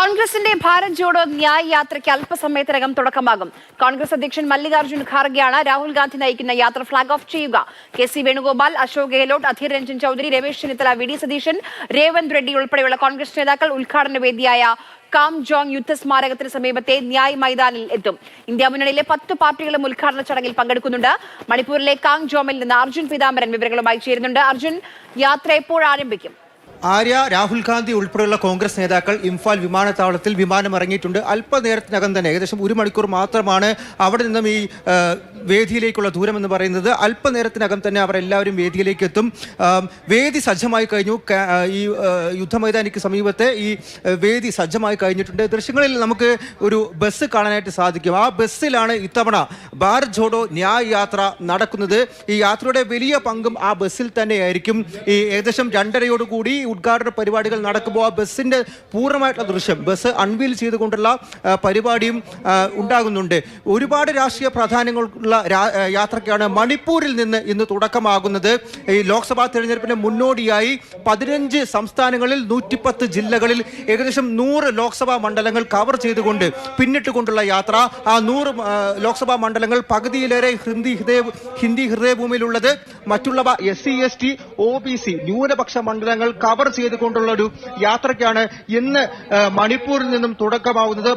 കോൺഗ്രസിന്റെ ഭാരത് ജോഡോ ന്യായ് യാത്രയ്ക്ക് അല്പസമയത്തിനകം തുടക്കമാകും. കോൺഗ്രസ് അധ്യക്ഷൻ മല്ലികാർജ്ജുൻ ഖാർഗെയാണ് രാഹുൽ ഗാന്ധി നയിക്കുന്ന യാത്ര ഫ്ളാഗ് ഓഫ് ചെയ്യുക. കെ.സി. വേണുഗോപാൽ, അശോക് ഗെഹ്ലോട്ട്, അധീർ രഞ്ജൻ ചൌധരി, രമേശ് ചെന്നിത്തല, വി.ഡി. സതീശൻ, രേവന്ത് റെഡ്ഡി ഉൾപ്പെടെയുള്ള കോൺഗ്രസ് നേതാക്കൾ ഉദ്ഘാടന വേദിയായ കാംജോങ് യുദ്ധസ്മാരകത്തിന് സമീപത്തെ ന്യായ് മൈതാനിൽ എത്തും. ഇന്ത്യ മുന്നണിയിലെ 10 പാർട്ടികളും ഉദ്ഘാടന ചടങ്ങിൽ പങ്കെടുക്കുന്നുണ്ട്. മണിപ്പൂരിലെ കാങ്ജോമിൽ നിന്ന് അർജുൻ പീതാംബരൻ വിവരങ്ങളുമായി ചേരുന്നുണ്ട്. അർജുൻ, യാത്ര എപ്പോൾ ആരംഭിക്കും? ആര്യ, രാഹുൽ ഗാന്ധി ഉൾപ്പെടെയുള്ള കോൺഗ്രസ് നേതാക്കൾ ഇംഫാൽ വിമാനത്താവളത്തിൽ വിമാനം ഇറങ്ങിയിട്ടുണ്ട്. അല്പനേരത്തിനകം തന്നെ, ഏകദേശം 1 മണിക്കൂർ മാത്രമാണ് അവിടെ നിന്നും ഈ വേദിയിലേക്കുള്ള ദൂരം എന്ന് പറയുന്നത്. അല്പനേരത്തിനകം തന്നെ അവർ എല്ലാവരും വേദിയിലേക്ക് എത്തും. വേദി സജ്ജമായി കഴിഞ്ഞു. ഈ യുദ്ധമൈതാനിക്ക് സമീപത്തെ ഈ വേദി സജ്ജമായി കഴിഞ്ഞിട്ടുണ്ട്. ദൃശ്യങ്ങളിൽ നമുക്ക് ഒരു ബസ് കാണാനായിട്ട് സാധിക്കും. ആ ബസ്സിലാണ് ഇത്തവണ ഭാരത് ജോഡോ ന്യായ് യാത്ര നടക്കുന്നത്. ഈ യാത്രയുടെ വലിയ പങ്കും ആ ബസ്സിൽ തന്നെയായിരിക്കും. ഈ ഏകദേശം 2:30 ഉദ്ഘാടന പരിപാടികൾ നടക്കുമ്പോൾ ആ ബസ്സിന്റെ പൂർണ്ണമായിട്ടുള്ള ദൃശ്യം, ബസ് അൺവീൽ ചെയ്തുകൊണ്ടുള്ള പരിപാടിയും ഉണ്ടാകുന്നുണ്ട്. ഒരുപാട് രാഷ്ട്രീയ പ്രാധാന്യങ്ങളുള്ള യാത്രയ്ക്കാണ് മണിപ്പൂരിൽ നിന്ന് ഇന്ന് തുടക്കമാകുന്നത്. ഈ ലോക്സഭാ തെരഞ്ഞെടുപ്പിന് മുന്നോടിയായി 15 സംസ്ഥാനങ്ങളിൽ 110 ജില്ലകളിൽ ഏകദേശം 100 ലോക്സഭാ മണ്ഡലങ്ങൾ കവർ ചെയ്തുകൊണ്ട് പിന്നിട്ടുകൊണ്ടുള്ള യാത്ര. ആ 100 ലോക്സഭാ മണ്ഡലങ്ങൾ പകുതിയിലേറെ ഹിന്ദി ഹൃദയഭൂമിയിലുള്ളത്, മറ്റുള്ളവ SC ST OBC ന്യൂനപക്ഷ മണ്ഡലങ്ങൾ കവർ ചെയ്തുകൊണ്ടുള്ള ഒരു യാത്രയ്ക്കാണ് ഇന്ന് മണിപ്പൂരിൽ നിന്നും തുടക്കമാവുന്നത്.